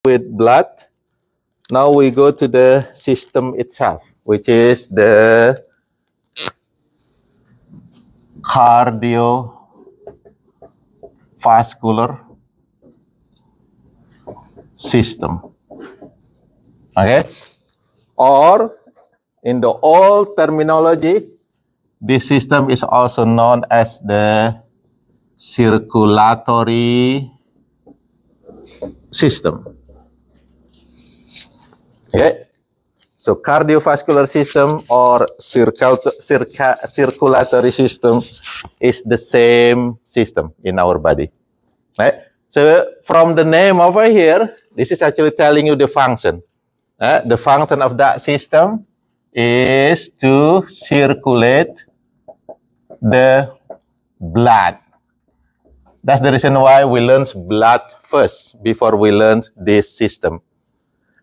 with blood. Now we go to the system itself, which is the cardiovascular system. Okay? Or in the old terminology, this system is also known as the circulatory system. Okay? So cardiovascular system or circulatory system is the same system in our body. Right? So from the name over here, this is actually telling you the function. The function of that system is to circulate the blood. That's the reason why we learn blood first before we learn this system.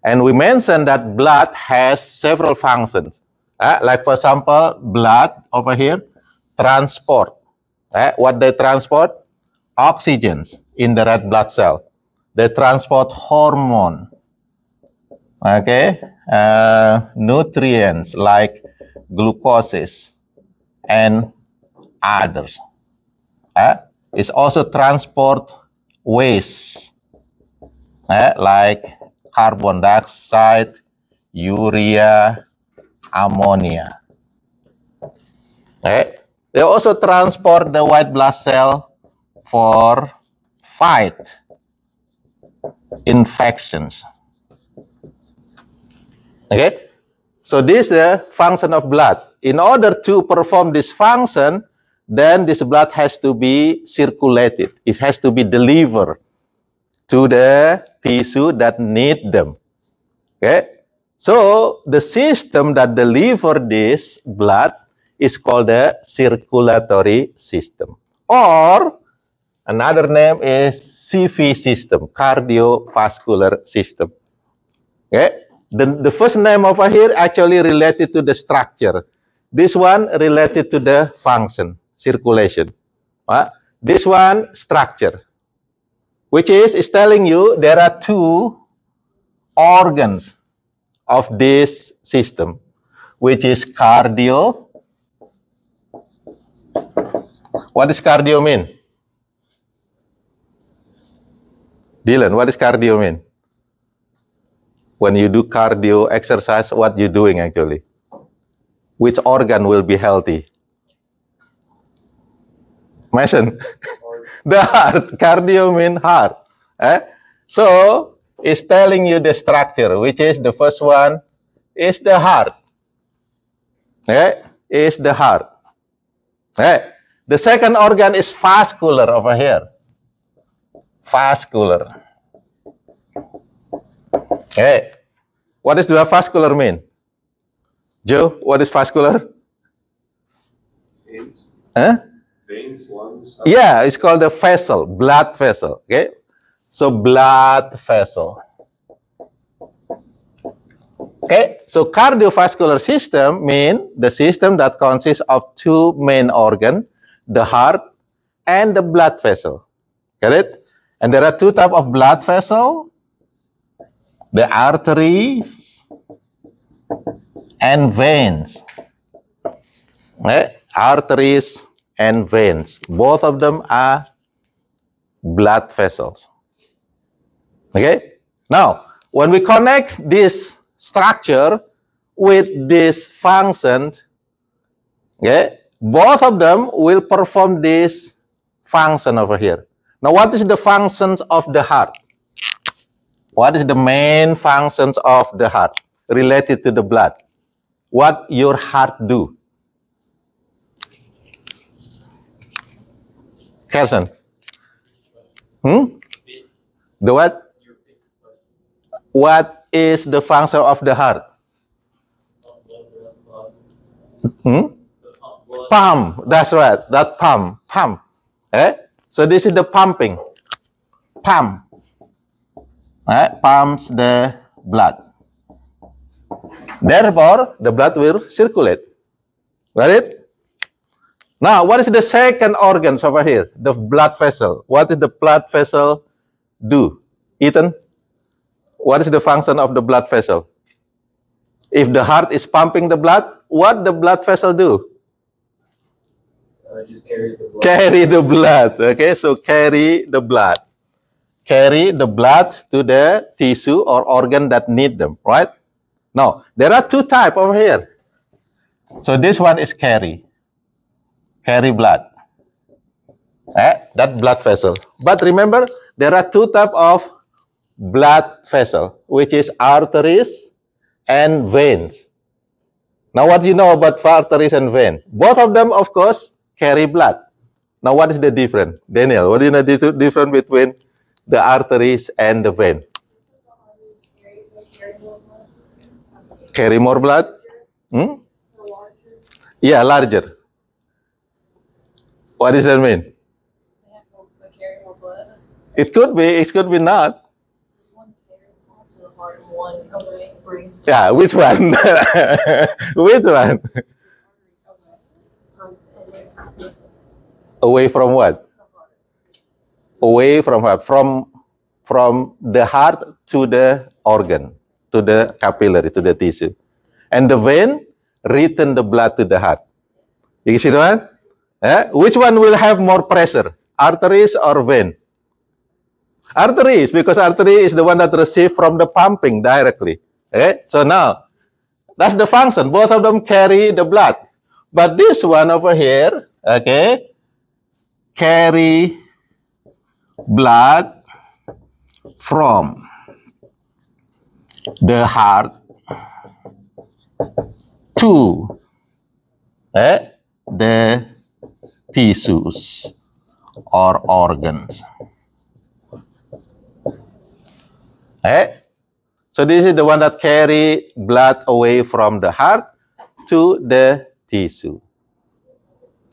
And we mentioned that blood has several functions. Like for example, blood over here, transport. What they transport? Oxygens in the red blood cell. They transport hormone. Okay, nutrients like glucose and others. It's also transport waste, like carbon dioxide, urea, ammonia. They also transport the white blood cell for fight infections. Okay, so this is the function of blood. In order to perform this function, then this blood has to be circulated. It has to be delivered to the tissue that need them. Okay, so the system that delivers this blood is called the circulatory system, or another name is CV system, cardiovascular system. Okay. The first name over here actually related to the structure. This one related to the function, circulation. This one, structure, which is telling you there are two organs of this system, which is cardio. What does cardio mean? Dylan, what does cardio mean? When you do cardio exercise, what you doing actually? Which organ will be healthy? Mason? The heart. Cardio means heart. So, it's telling you the structure, which is the first one is the heart. Is the heart. The second organ is vascular over here. Vascular. What does the vascular mean? Joe, what is vascular? Veins. Veins, lungs. Yeah, it's called the vessel, blood vessel. Okay, so blood vessel. Okay, so cardiovascular system means the system that consists of two main organs, the heart and the blood vessel. Get it? And there are two types of blood vessel. The arteries and veins. Arteries and veins. Both of them are blood vessels. Okay? Now, when we connect this structure with this function, both of them will perform this function over here. Now, what is the functions of the heart? What is the main functions of the heart related to the blood? What your heart do? Carson? The what? What is the function of the heart? Pump. That's right. That pump. So this is the pumping. Pump. Pumps the blood. Therefore, the blood will circulate. Got it? Now, what is the second organs over here? The blood vessel. What does the blood vessel do? Ethan? What is the function of the blood vessel? If the heart is pumping the blood, what the blood vessel do? It just carries the blood. Carry the blood. Okay, so carry the blood. Carry the blood to the tissue or organ that need them, right? Now, there are two types over here. So this one is carry blood. That blood vessel. But remember, there are two types of blood vessel, which is arteries and veins. Now, what do you know about arteries and veins? Both of them, of course, carry blood. Now, what is the difference? Daniel, what do you know the difference between the arteries and the vein? Carry more blood? Yeah, larger. What does that mean? It could be not. Yeah, which one? Which one? Away from what? Away from what? From the heart to the organ, to the capillary, to the tissue. And the vein return the blood to the heart. You see that? Which one will have more pressure? Arteries or vein? Arteries, because artery is the one that receives from the pumping directly. So now, that's the function. Both of them carry the blood. But this one over here, okay, carry blood from the heart to the tissues or organs. So this is the one that carry blood away from the heart to the tissue.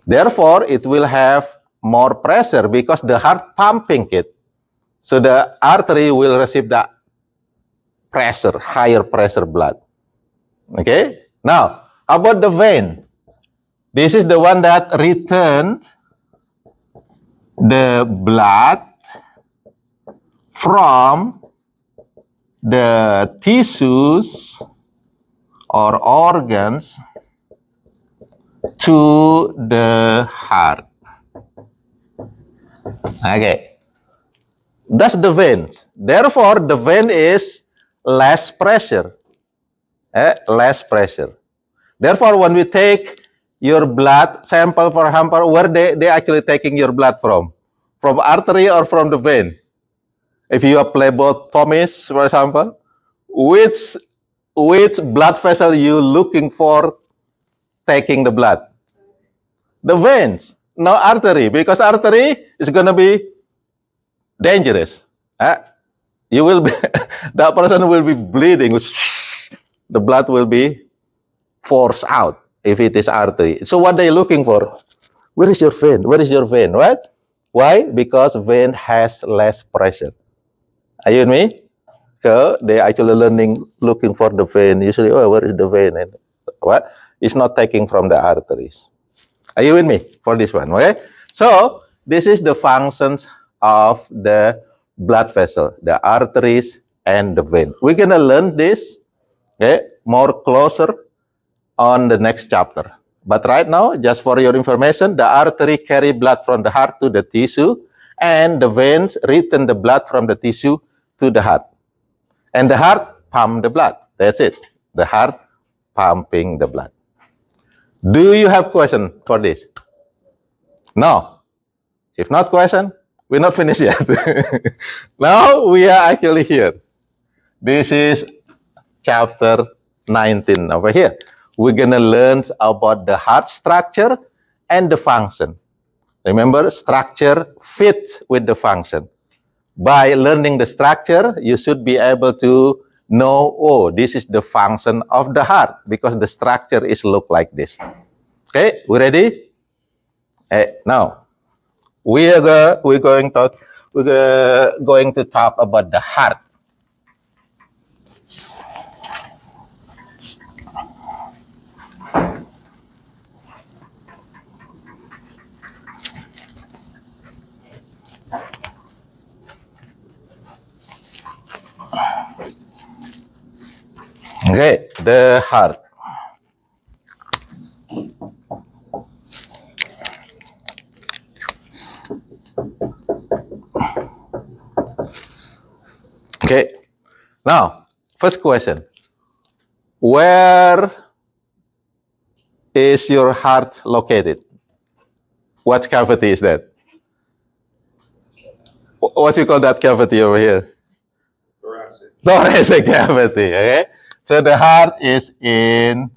Therefore, it will have more pressure because the heart pumping it. So the artery will receive the pressure, higher pressure blood. Okay? Now, about the vein. This is the one that returned the blood from the tissues or organs to the heart. Okay. That's the vein. Therefore, the vein is less pressure. Less pressure. Therefore, when we take your blood sample, for example, where they actually taking your blood from? From artery or from the vein? If you apply both phlebotomies, for example, which blood vessel you looking for taking the blood? The veins, no artery, because artery is going to be dangerous. You will be, that person will be bleeding. The blood will be forced out if it is artery. So what are you looking for? Where is your vein? Where is your vein, right? Why? Because vein has less pressure. Are you with me? So they actually looking for the vein. Usually, oh, where is the vein? And what? It's not taking from the arteries. Are you with me for this one? Okay. So this is the functions of the blood vessel, the arteries and the vein. We're gonna learn this, okay, more closer on the next chapter. But right now, just for your information, the artery carry blood from the heart to the tissue, and the veins return the blood from the tissue to the heart. And the heart pump the blood. That's it. The heart pumping the blood. Do you have question for this? No. If not question, we're not finished yet. Now we are actually here. This is chapter 19 over here. We're going to learn about the heart structure and the function. Remember, structure fits with the function. By learning the structure, you should be able to know, oh, this is the function of the heart because the structure is look like this. Okay, we ready? Now, we're going to talk about the heart. Okay, the heart. Okay, now, first question. Where is your heart located? What cavity is that? What do you call that cavity over here? Thoracic. Thoracic cavity, okay? So the heart is in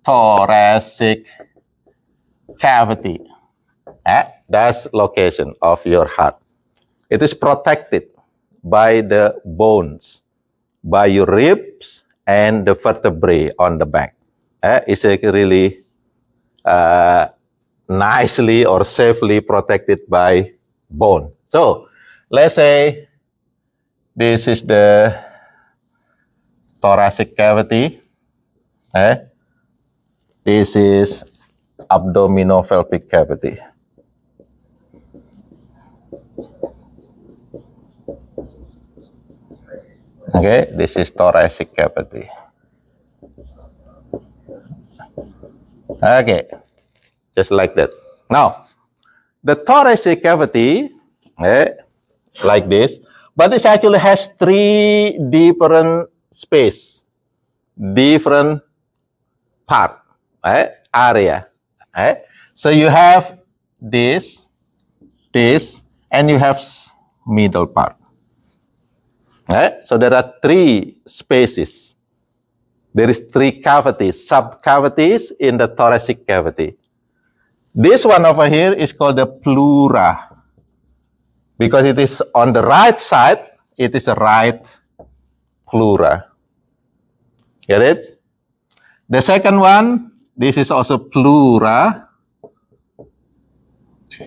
thoracic cavity. That's location of your heart. It is protected by the bones, by your ribs and the vertebrae on the back. It's really nicely or safely protected by bone. So let's say this is the thoracic cavity. This is abdominopelvic cavity. Okay, this is thoracic cavity. Okay, just like that. Now, the thoracic cavity, like this, but it actually has three different space, different part, area. So you have this, and you have middle part. So there are three spaces. There is three cavities, sub-cavities in the thoracic cavity. This one over here is called the pleura. Because it is on the right side, it is a right pleura. Get it? The second one, this is also pleura.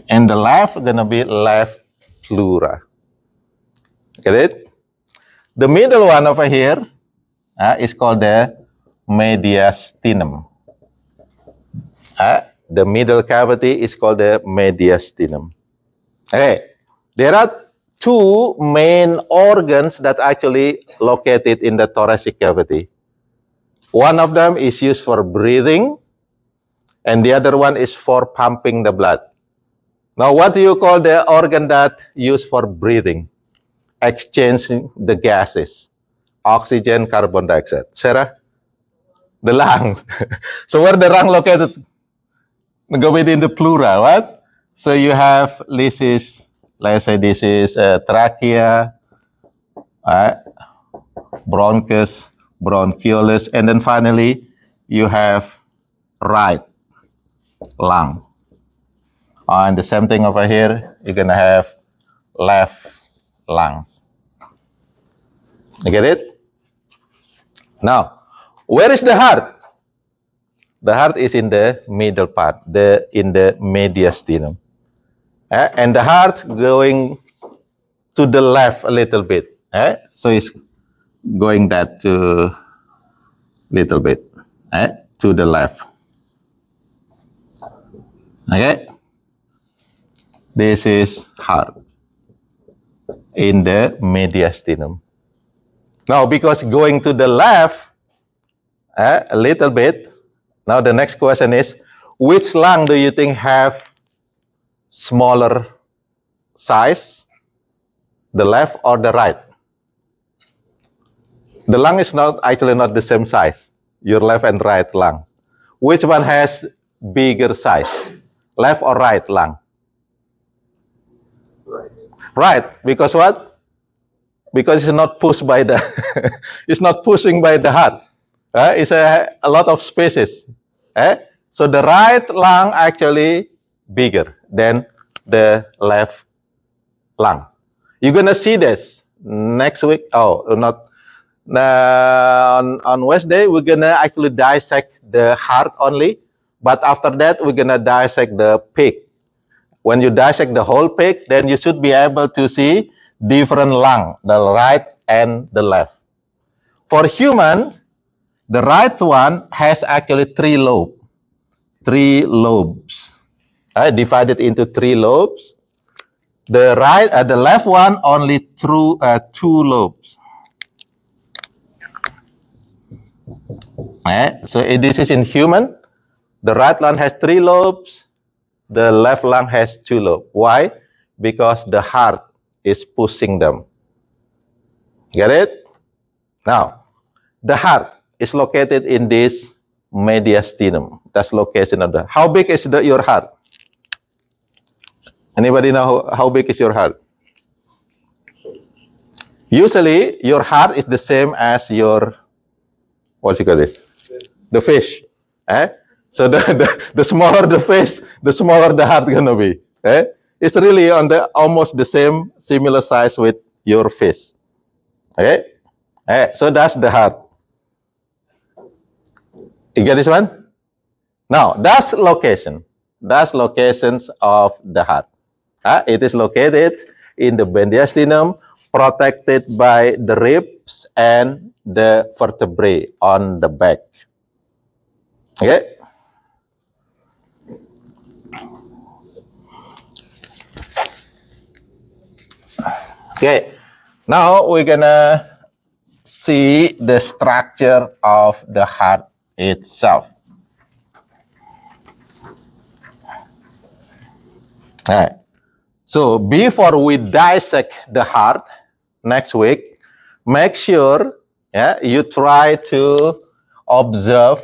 And the left gonna be left pleura. Get it? The middle one over here is called the mediastinum. The middle cavity is called the mediastinum. Okay, there are two main organs that actually located in the thoracic cavity. One of them is used for breathing, and the other one is for pumping the blood. Now, what do you call the organ that used for breathing? Exchanging the gases, oxygen, carbon dioxide. Sarah? The lung. So where the lung located? Go within the pleura, what? So you have, this is, let's say this is trachea, bronchus, bronchioles, and then finally you have right lung. And the same thing over here, you're gonna have left lungs. You get it? Now, where is the heart? The heart is in the middle part, in the mediastinum. And the heart going to the left a little bit. So it's going that to little bit, to the left. Okay? This is heart in the mediastinum. Now, because going to the left a little bit, now the next question is, which lung do you think have smaller size, the left or the right? The lung is actually not the same size, your left and right lung. Which one has bigger size, left or right lung? Right, because what? Because it's not pushed by the, it's not pushing by the heart. It's a lot of spaces. So the right lung actually bigger than the left lung. You're gonna see this next week. Oh, not on Wednesday. We're gonna actually dissect the heart only, but after that we're gonna dissect the pig. When you dissect the whole pig, then you should be able to see different lung, the right and the left. For humans, the right one has actually three lobes, divided into three lobes. The left one only through two lobes. So this is in human. The right lung has 3 lobes. The left lung has 2 lobes. Why? Because the heart is pushing them. Get it? Now, the heart is located in this mediastinum. That's location of the. How big is your heart? Anybody know how big is your heart? Usually, your heart is the same as your, what you call it? The fish. So the smaller the fish, the smaller the heart gonna be. It's really on the almost the same, similar size with your fish. Okay? So that's the heart. You get this one? Now, that's location. That's locations of the heart. It is located in the mediastinum, protected by the ribs and the vertebrae on the back. Okay? Okay. Now we're gonna see the structure of the heart itself. All right. So before we dissect the heart next week, make sure you try to observe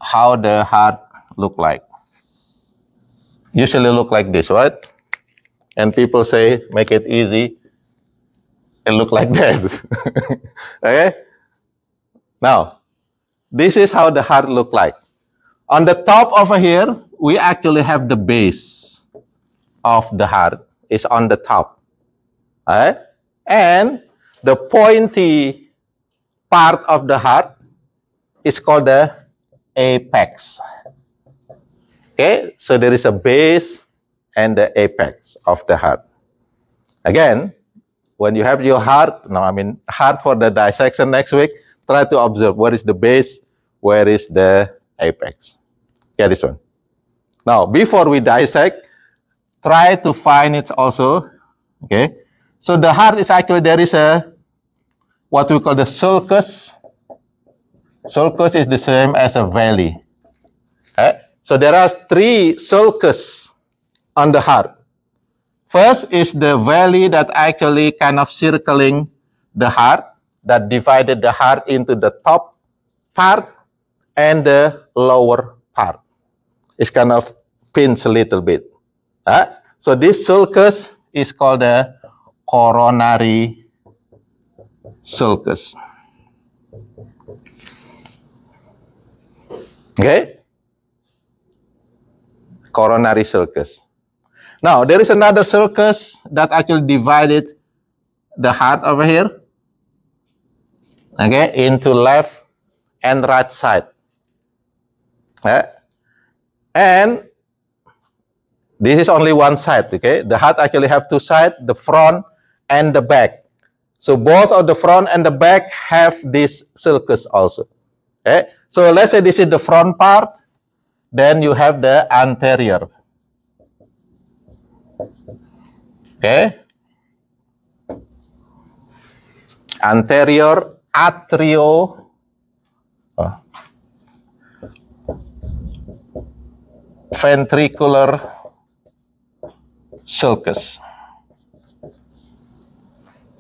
how the heart look like. Usually look like this, right? And people say, make it easy. It look like that. Okay? Now, this is how the heart look like. On the top over here, we actually have the base of the heart. Is on the top. Right? And the pointy part of the heart is called the apex. Okay? So there is a base and the apex of the heart. Again, when you have your heart, heart for the dissection next week, try to observe where is the base, where is the apex. Okay, this one. Now, before we dissect, try to find it also. Okay, so the heart is actually, there is a, what we call the sulcus. Sulcus is the same as a valley. Okay? So there are 3 sulcus on the heart. First is the valley that actually kind of circling the heart, that divided the heart into the top part and the lower part. It's kind of pinched a little bit. So this sulcus is called the coronary sulcus. Okay? Coronary sulcus. Now, there is another sulcus that actually divided the heart over here, okay, into left and right side. Okay? And this is only one side, okay? The heart actually have 2 sides, the front and the back. So both of the front and the back have this sulcus also. Okay? So let's say this is the front part, then you have the anterior. Okay? Anterior ventricular sulcus.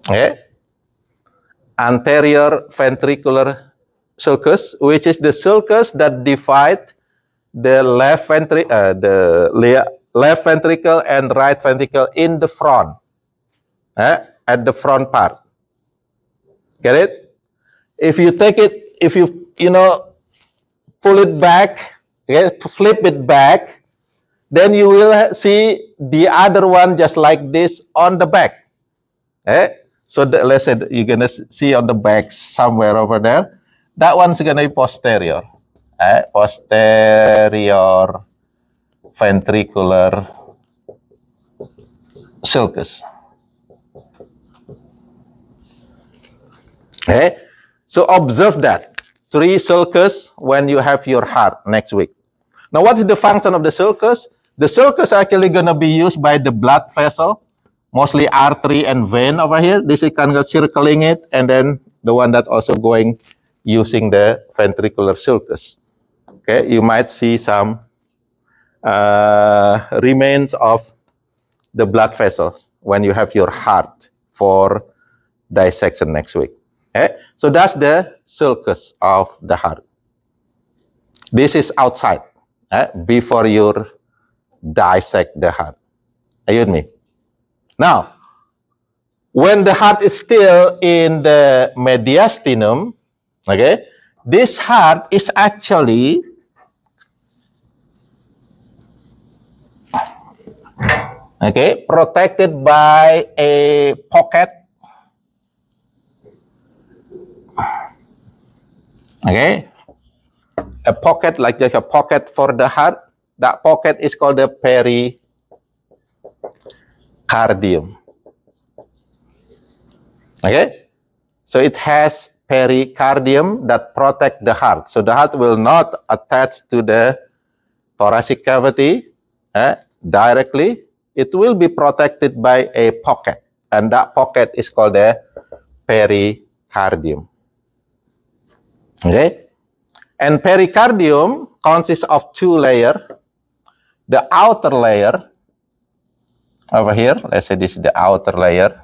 Okay? Anterior ventricular sulcus, which is the sulcus that divide the left ventricle and right ventricle in the front, at the front part. Get it? If you take it, if you pull it back, okay, flip it back, then you will see the other one just like this on the back. Okay? So let's say you're gonna see on the back somewhere over there. That one's gonna be posterior. Posterior ventricular sulcus. Okay, so observe that 3 sulcus when you have your heart next week. Now, what is the function of the sulcus? The sulcus actually gonna be used by the blood vessel, mostly artery and vein over here. This is kind of circling it, and then the one that also going using the ventricular sulcus. Okay, you might see some remains of the blood vessels when you have your heart for dissection next week. Okay, so that's the sulcus of the heart. This is outside before you dissect the heart. Are you with me? Now, when the heart is still in the mediastinum, okay, this heart is actually protected by a pocket. Okay, a pocket, like just a pocket for the heart. That pocket is called the pericardium. Okay, so it has pericardium that protect the heart. So the heart will not attach to the thoracic cavity directly. It will be protected by a pocket, and that pocket is called the pericardium. Okay, and pericardium consists of two layers. The outer layer over here, let's say this is the outer layer.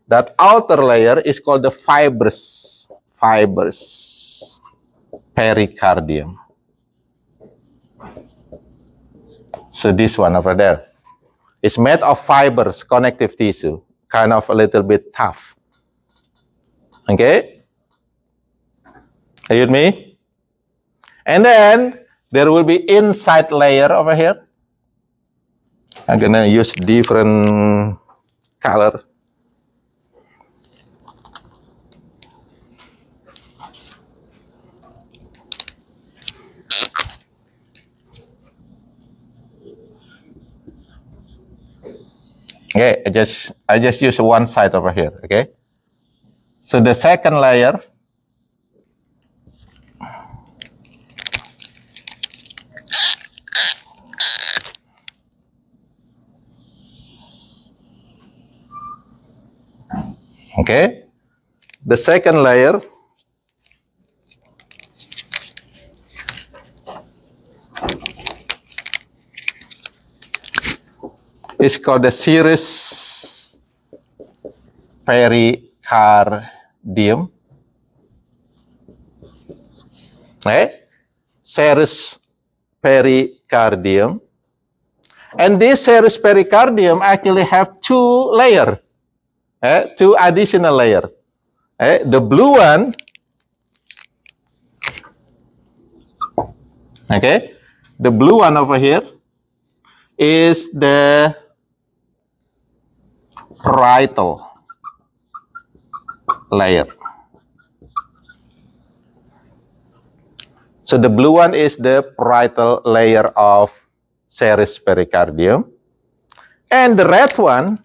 That outer layer is called the fibrous pericardium. So this one over there is made of fibers, connective tissue, kind of a little bit tough. Okay? Are you with me? And then there will be inside layer over here. I'm gonna use different color. Okay, I just use one side over here. Okay, so the second layer the second layer is called the serous pericardium. Serous pericardium. And this serous pericardium actually have two layers, two additional layers. The blue one, the blue one over here is the parietal layer. So the blue one is the parietal layer of serous pericardium, and the red one,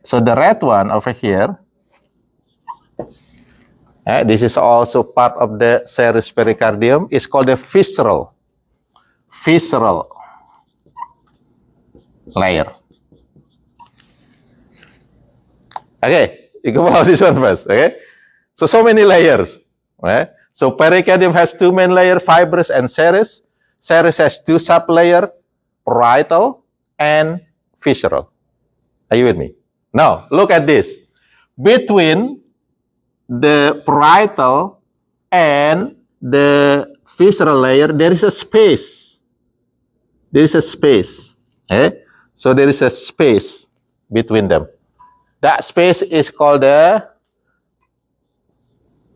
so the red one over here, this is also part of the serous pericardium, is called the visceral layer. Okay, you go about this one first. Okay, so many layers. So pericardium has two main layers, fibrous and serous. Serous has two sub-layers, parietal and visceral. Are you with me? Now, look at this. Between the parietal and the visceral layer, there is a space. There is a space. So there is a space between them. That space is called the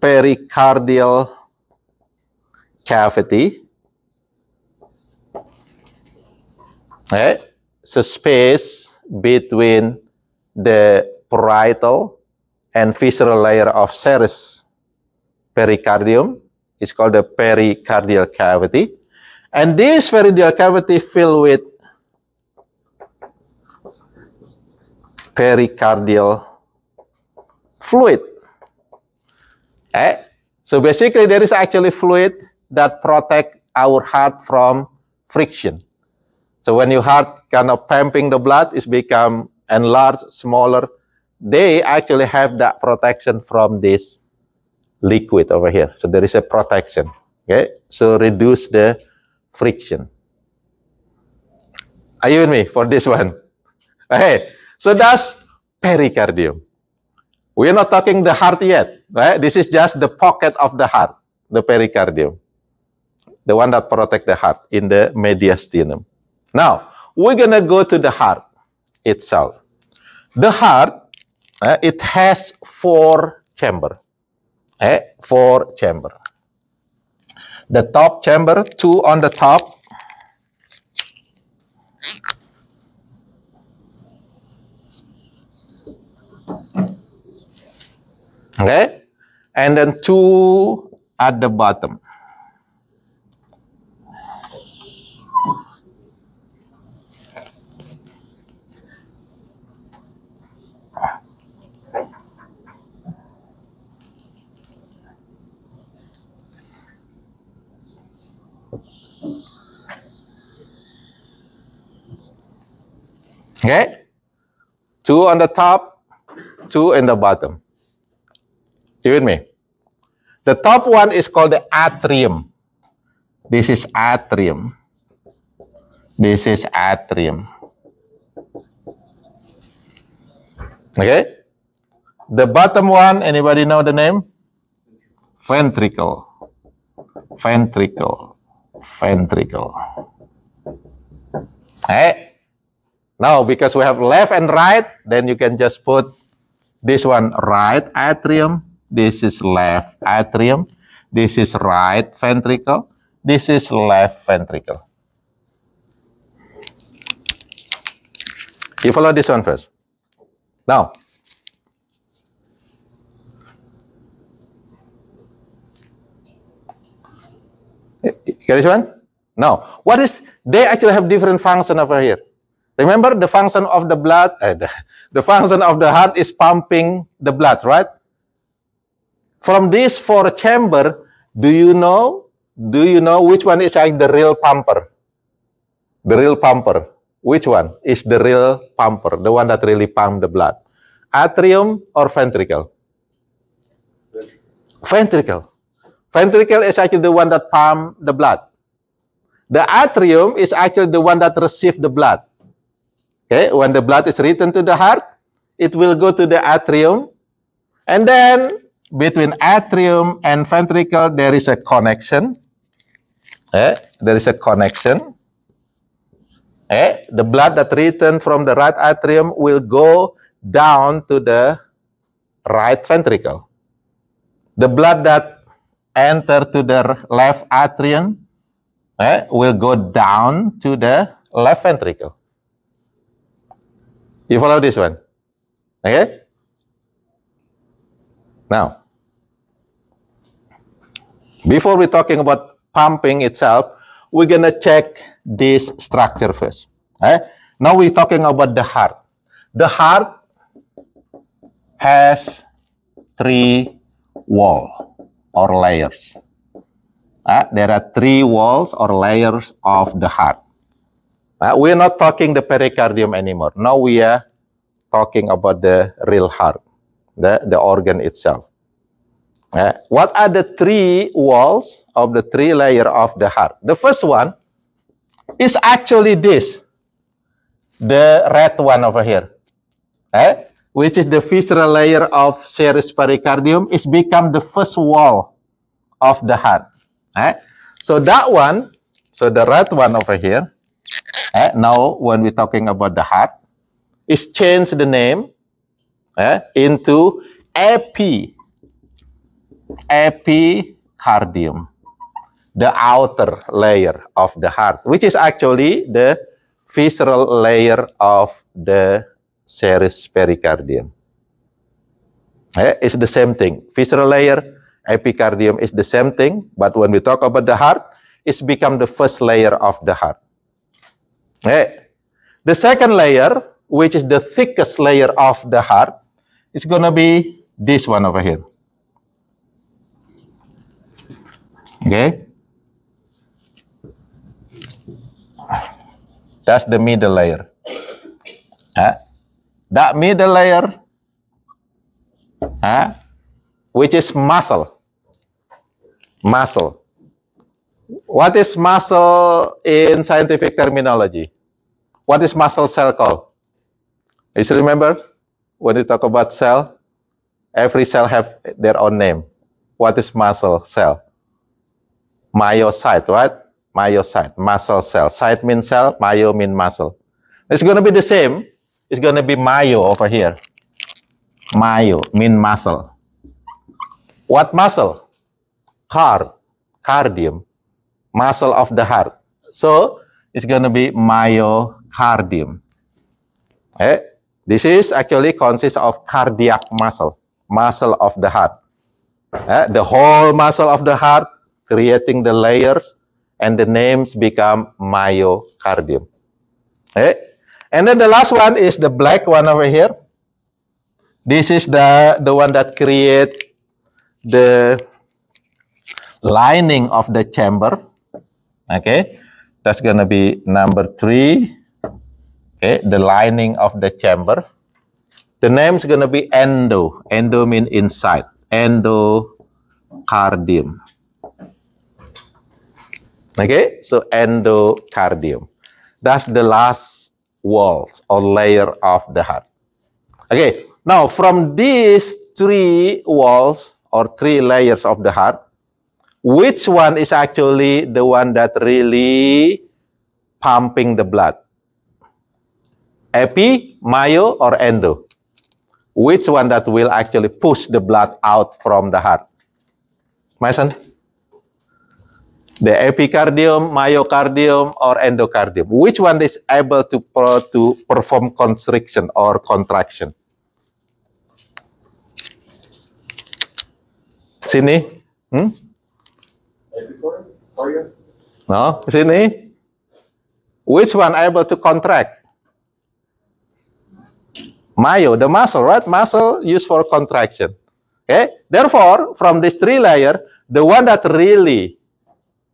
pericardial cavity. So space between the parietal and visceral layer of serous pericardium is called the pericardial cavity. And this pericardial cavity filled with pericardial fluid. So basically there is actually fluid that protect our heart from friction. So when your heart kind of pumping the blood, it's become enlarged, smaller. They actually have that protection from this liquid over here. So there is a protection. Okay, so reduce the friction. Are you with me for this one? Okay, so that's pericardium. We are not talking the heart yet, right? This is just the pocket of the heart, the pericardium, the one that protects the heart in the mediastinum. Now, we're going to go to the heart itself. The heart, it has 4 chambers. 4 chambers. The top chamber, 2 on the top. Okay, and then 2 at the bottom. Okay, 2 on the top, 2 in the bottom. You with me? The top one is called the atrium. This is atrium. This is atrium. Okay? The bottom one, anybody know the name? Ventricle. Ventricle. Ventricle. Okay? Now, because we have left and right, then you can just put this one right atrium. This is left atrium. This is right ventricle. This is left ventricle. You follow this one first. Now, get this one? Now, what is, they actually have different function over here. Remember, the function of the blood, the function of the heart is pumping the blood, right? From these 4 chambers, do you know which one is like the real pumper? The real pumper. Which one is the real pumper? The one that really pumps the blood? Atrium or ventricle? Ventricle. Ventricle is actually the one that pumps the blood. The atrium is actually the one that receives the blood. Okay, when the blood is returned to the heart, it will go to the atrium, and then between atrium and ventricle, there is a connection. There is a connection. The blood that returned from the right atrium will go down to the right ventricle. The blood that entered to the left atrium will go down to the left ventricle. You follow this one? Okay? Now, before we're talking about pumping itself, we're going to check this structure first. Now we're talking about the heart. The heart has 3 walls or layers. There are 3 walls or layers of the heart. We're not talking the pericardium anymore. Now we are talking about the real heart, the organ itself. What are the 3 walls of the 3 layers of the heart? The first one is actually this, the red one over here, which is the visceral layer of serous pericardium. It's become the first wall of the heart. So that one, so the red one over here, now when we're talking about the heart, is changed the name into epicardium, the outer layer of the heart, which is actually the visceral layer of the serous pericardium. It's the same thing. Visceral layer, epicardium is the same thing, but when we talk about the heart, it's become the first layer of the heart. The second layer, which is the thickest layer of the heart, is going to be this one over here. Okay? That's the middle layer. That middle layer, which is muscle. Muscle. What is muscle in scientific terminology? What is muscle cell called? You still remember when we talk about cell? Every cell have their own name. What is muscle cell? Myocyte, right? Myocyte, muscle cell. Cyte means cell, myo means muscle. It's going to be the same. It's going to be myo over here. Myo means muscle. What muscle? Heart, cardium, muscle of the heart. So it's going to be myocardium. Okay? This is actually consists of cardiac muscle, muscle of the heart. The whole muscle of the heart creating the layers, and the names become myocardium. Okay? And then the last one is the black one over here. This is the one that create the lining of the chamber. Okay, that's gonna be number 3. Okay, the lining of the chamber. The name is gonna be endo. Endo means inside. Endocardium. Okay, so endocardium. That's the last wall or layer of the heart. Okay, now from these 3 walls or 3 layers of the heart, which one is actually the one that really pumping the blood? Epi, myo, or endo? Which one that will actually push the blood out from the heart? Mason? The epicardium, myocardium, or endocardium? Which one is able to perform constriction or contraction? Sini? No, sini. Which one able to contract? Myo, the muscle, right? Muscle used for contraction. Okay. Therefore, from these 3 layers, the one that really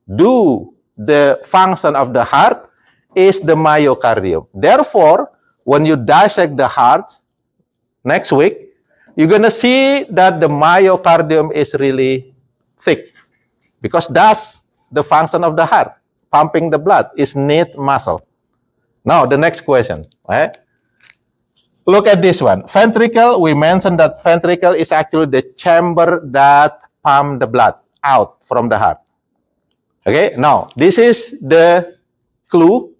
do the function of the heart is the myocardium. Therefore, when you dissect the heart next week, you're gonna see that the myocardium is really thick, because that's the function of the heart. Pumping the blood is need muscle. Now, the next question. Right? Look at this one. Ventricle, we mentioned that ventricle is actually the chamber that pump the blood out from the heart. Okay, now, this is the clue.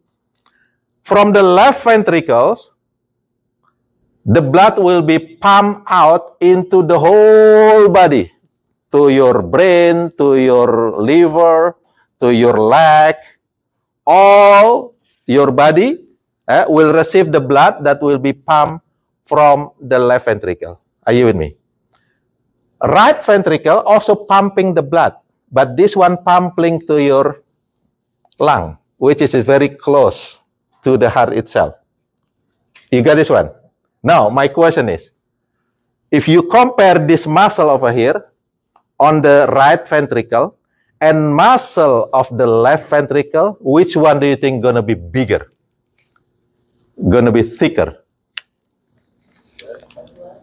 From the left ventricles, the blood will be pumped out into the whole body, to your brain, to your liver, to your leg. All your body will receive the blood that will be pumped from the left ventricle. Are you with me? Right ventricle also pumping the blood, but this one pumping to your lung, which is very close to the heart itself. You got this one? Now, my question is, if you compare this muscle over here on the right ventricle and muscle of the left ventricle, which one do you think gonna be bigger? Gonna be thicker?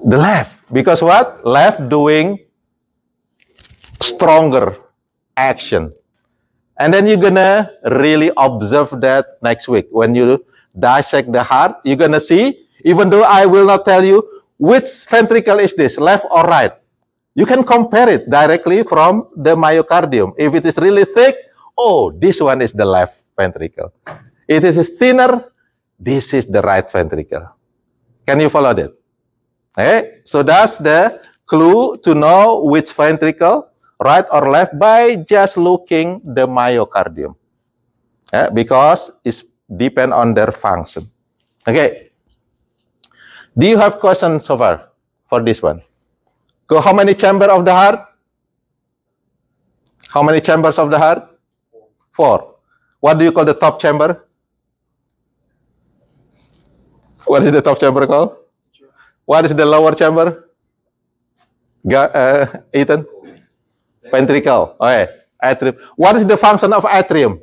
The left. Because what? Left doing stronger action. And then you're gonna really observe that next week. When you dissect the heart, you're gonna see, even though I will not tell you which ventricle is this, left or right, you can compare it directly from the myocardium. If it is really thick, oh, this one is the left ventricle. If it is thinner, this is the right ventricle. Can you follow that? Okay? So that's the clue to know which ventricle, right or left, by just looking the myocardium. Because it depends on their function. Okay. Do you have questions so far for this one? So how many chambers of the heart? How many chambers of the heart? 4. What do you call the top chamber? What is the top chamber called? What is the lower chamber? Ethan? Ventricle. Okay. Atrium. What is the function of atrium?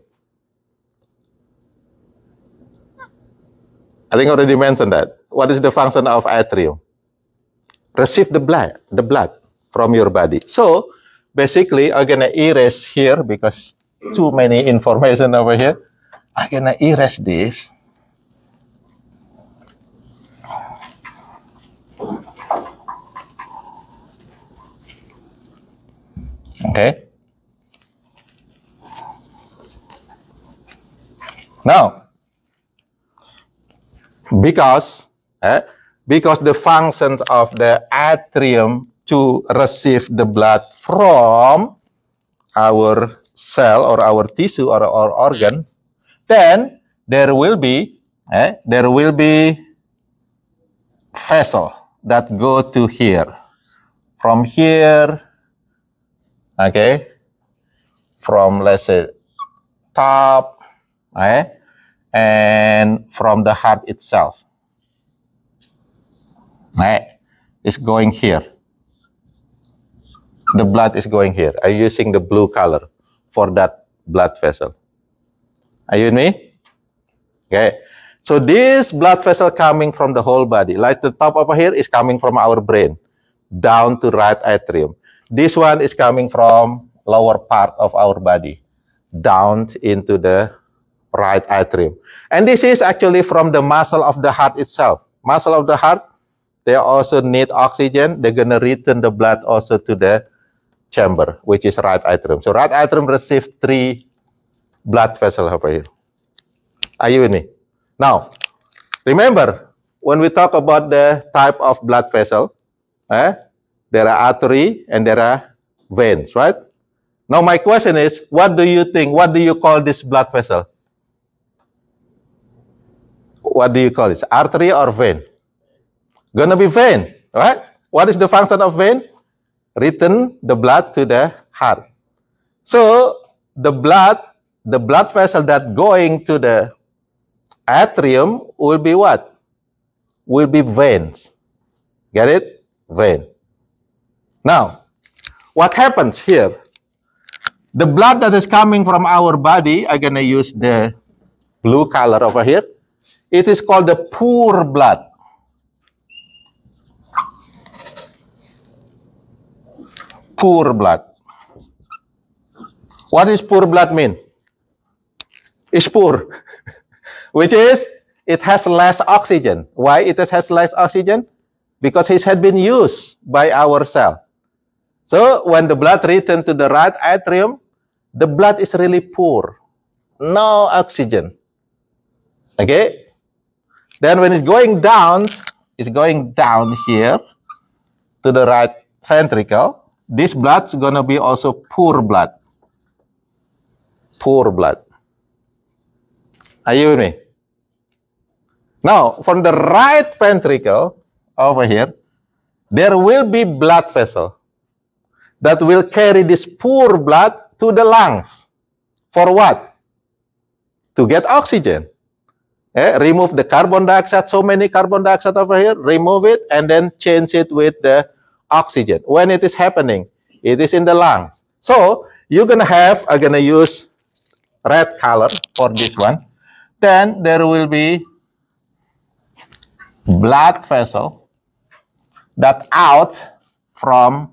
I think I already mentioned that. What is the function of atrium? Receive the blood from your body. So basically, I'm gonna erase here because too many information over here. I'm gonna erase this. Okay. Now, because the functions of the atrium to receive the blood from our cell or our tissue or our organ, then there will be vessel that go to here, from here, okay, from let's say top, and from the heart itself, it's going here. The blood is going here. I'm using the blue color for that blood vessel. Are you with me? Okay. So this blood vessel coming from the whole body, like the top over here is coming from our brain, down to right atrium. This one is coming from lower part of our body, down into the right atrium. And this is actually from the muscle of the heart itself. Muscle of the heart, they also need oxygen. They're going to return the blood also to the chamber, which is right atrium. So right atrium receives 3 blood vessels over here. Are you with me? Now, remember, when we talk about the type of blood vessel, there are artery and there are veins, right? Now, my question is, what do you think? What do you call this blood vessel? What do you call it? Artery or vein? Gonna be vein, right? What is the function of vein? Return the blood to the heart. So the blood vessel that going to the atrium will be what? Will be veins. Get it? Vein. Now, what happens here? The blood that is coming from our body, I'm gonna use the blue color over here. It is called the poor blood. Poor blood. What does poor blood mean? It's poor, which is it has less oxygen. Why it has less oxygen? Because it had been used by our cell. So when the blood returns to the right atrium, the blood is really poor, no oxygen. Okay. Then when it's going down here to the right ventricle. This blood's gonna be also poor blood. Poor blood. Are you with me? Now, from the right ventricle over here, there will be blood vessel that will carry this poor blood to the lungs. For what? To get oxygen. Remove the carbon dioxide, so many carbon dioxide over here, remove it, and then change it with the oxygen. When it is happening, it is in the lungs. So you're gonna have, I'm gonna use red color for this one. Then there will be blood vessel that out from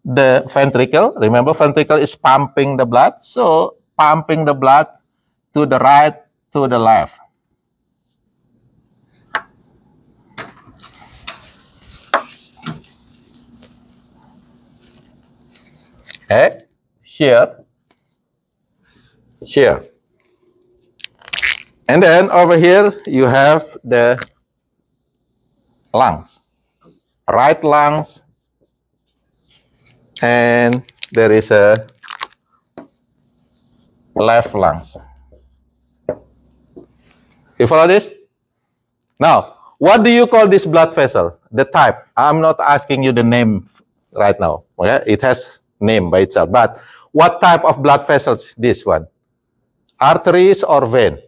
the ventricle. Remember, ventricle is pumping the blood. So pumping the blood to the right, to the left. Here. And then over here, you have the lungs. Right lungs. And there is a left lungs. You follow this? Now, what do you call this blood vessel? The type. I'm not asking you the name right now. Okay? It has name by itself. But what type of blood vessels this one? Arteries or vein?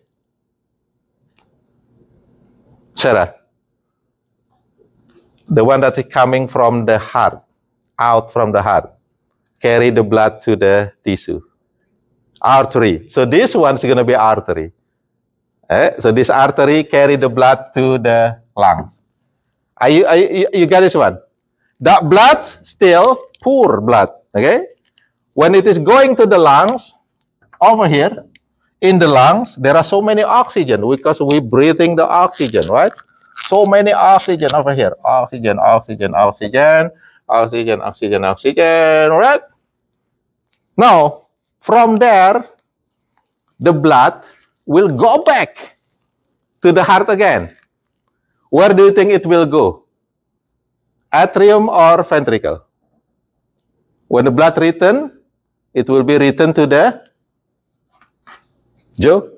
Sarah? The one that is coming from the heart, out from the heart, carry the blood to the tissue. Artery. So this one is going to be artery. So this artery carry the blood to the lungs. You get this one? The blood still poor blood. Okay, when it is going to the lungs, over here in the lungs, there are so many oxygen because we breathing the oxygen, right? So many oxygen over here. Oxygen, oxygen, oxygen, oxygen, oxygen, oxygen, right? Now, from there, the blood will go back to the heart again. Where do you think it will go? Atrium or ventricle? When the blood return, it will be returned to the Joe?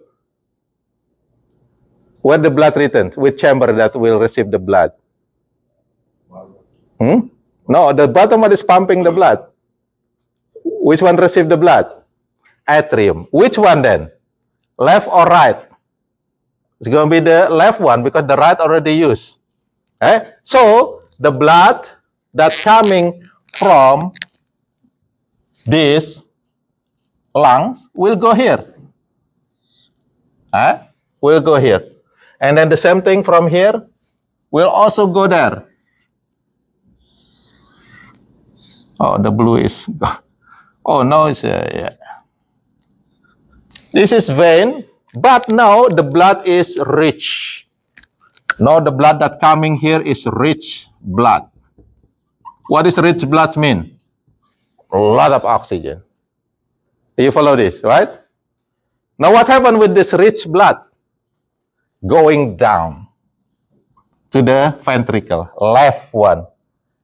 Where the blood returns? Which chamber that will receive the blood? No, the bottom one is pumping the blood. Which one received the blood? Atrium. Which one then? Left or right? It's going to be the left one because the right already used. So, the blood that's coming from this lungs will go here. Will go here. And then the same thing from here will also go there. Oh, the blue is... Oh, no, it's... yeah. This is vein, but now the blood is rich. Now the blood that coming here is rich blood. What does rich blood mean? A lot of oxygen. You follow this, right? Now what happened with this rich blood? Going down to the ventricle, left one.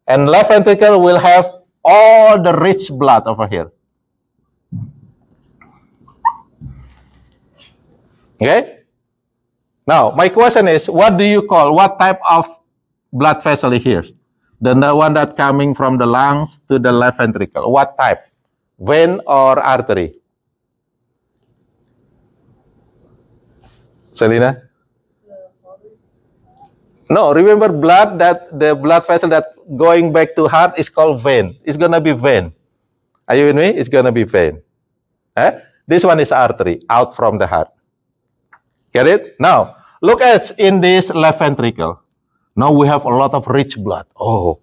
And left ventricle will have all the rich blood over here. Okay? Now, my question is, what do you call, what type of blood vessel here? The one that coming from the lungs to the left ventricle. What type? Vein or artery? Selina? No, remember blood, that the blood vessel that going back to heart is called vein. It's going to be vein. Are you with me? It's going to be vein. This one is artery, out from the heart. Get it? Now, look at in this left ventricle. Now we have a lot of rich blood. Oh,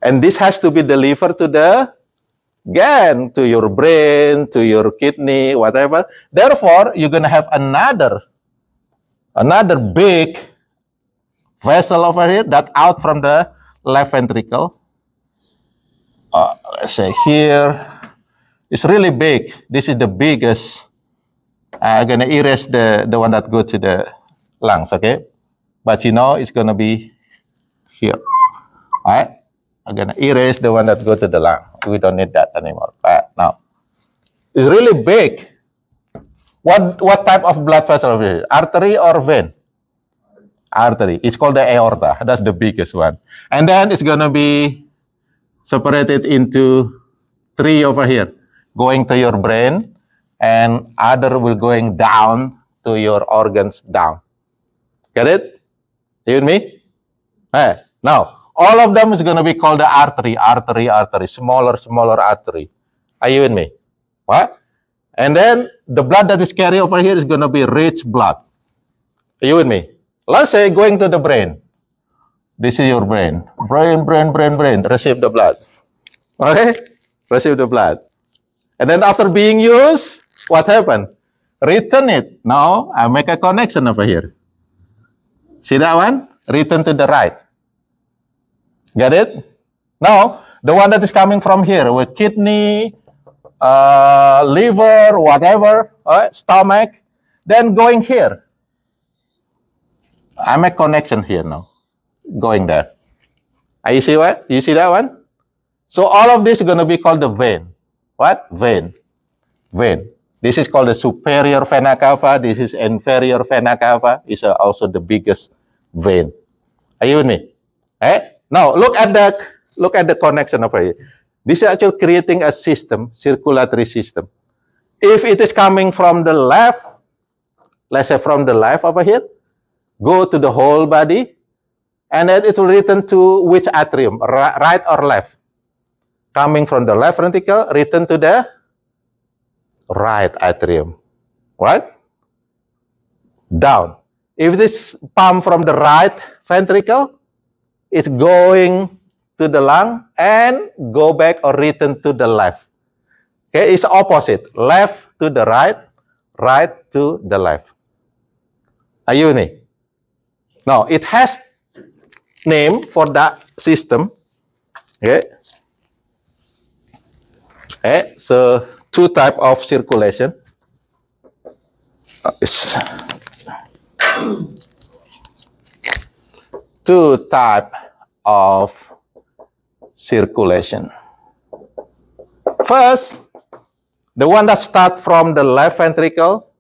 and this has to be delivered to the, again, to your brain, to your kidney, whatever. Therefore, you're going to have another big vessel over here that out from the left ventricle. Let's say here, it's really big. This is the biggest. I'm going to erase the one that go to the lungs, okay? But you know, it's going to be here. All right? I'm going to erase the one that go to the lung. We don't need that anymore. All right, now, it's really big. What type of blood vessel over here? Artery or vein? Artery. It's called the aorta. That's the biggest one. And then it's going to be separated into 3 over here, going to your brain, and other will going down to your organs down. Get it? You with me? Now, all of them is going to be called the artery, smaller artery. Are you with me? What? And then the blood that is carried over here is going to be rich blood. Are you with me? Let's say going to the brain. This is your brain. Brain. Receive the blood. Okay? Receive the blood. And then after being used, what happened? Return it. Now, I make a connection over here. See that one? Return to the right. Get it? Now, the one that is coming from here with kidney, liver, whatever, stomach, then going here. I make connection here now. Going there. You see what? You see that one? So all of this is going to be called the vein. What? Vein. Vein. This is called the superior vena cava. This is inferior vena cava. It's also the biggest vein. Are you with me? Now look at the connection over here. This is actually creating a system, circulatory system. If it is coming from the left, let's say from the left over here, go to the whole body, and then it will return to which atrium, right or left? Coming from the left ventricle, return to the right atrium, right? Down. If this pump from the right ventricle, it's going to the lung and go back or return to the left. Okay, it's opposite. Left to the right, right to the left. Are you with me? Now, it has name for that system. Okay. Okay, so two type of circulation. Two type of circulation. First, the one that starts from the left ventricle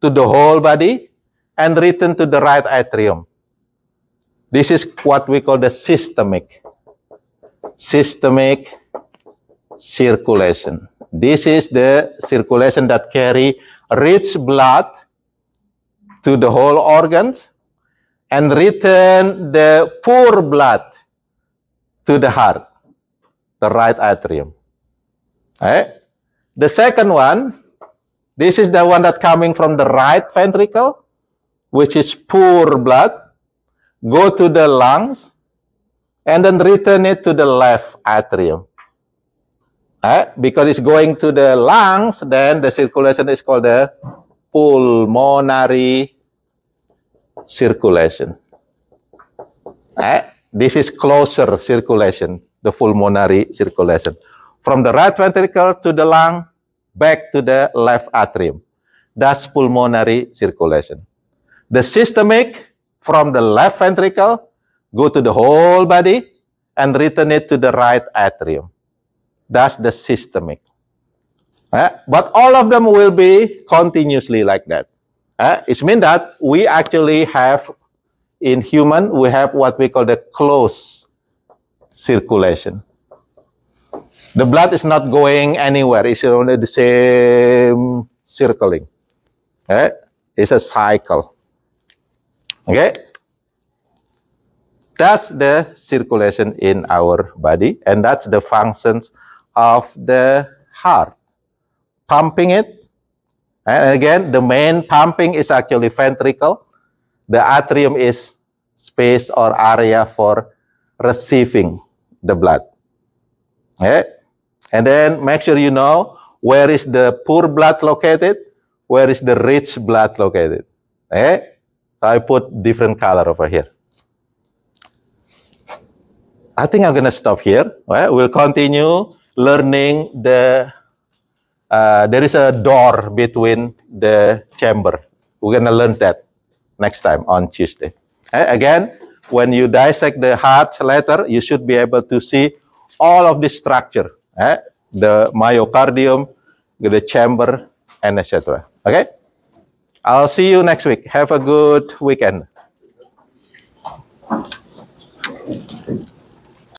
to the whole body and return to the right atrium. This is what we call the systemic circulation. This is the circulation that carry rich blood to the whole organs and return the poor blood to the heart, the right atrium. Okay? The second one, this is the one that coming from the right ventricle, which is poor blood, go to the lungs, and then return it to the left atrium. Because it's going to the lungs, then the circulation is called the pulmonary circulation. This is closer circulation, the pulmonary circulation. From the right ventricle to the lung, back to the left atrium. That's pulmonary circulation. The systemic, from the left ventricle, go to the whole body and return it to the right atrium. That's the systemic. But all of them will be continuously like that. It means that we actually have, in human, we have what we call the closed circulation. The blood is not going anywhere. It's only the same circling. It's a cycle. Okay? That's the circulation in our body, and that's the functions of the heart. Pumping it, and again, the main pumping is actually ventricle. The atrium is space or area for receiving the blood. Okay? And then make sure you know where is the poor blood located, where is the rich blood located. Okay? So I put different color over here. I think I'm going to stop here. We'll continue learning the, there is a door between the chamber. We're going to learn that next time on Tuesday. Again, when you dissect the heart later, you should be able to see all of the structure. The myocardium, the chamber, and etc. Okay? I'll see you next week. Have a good weekend.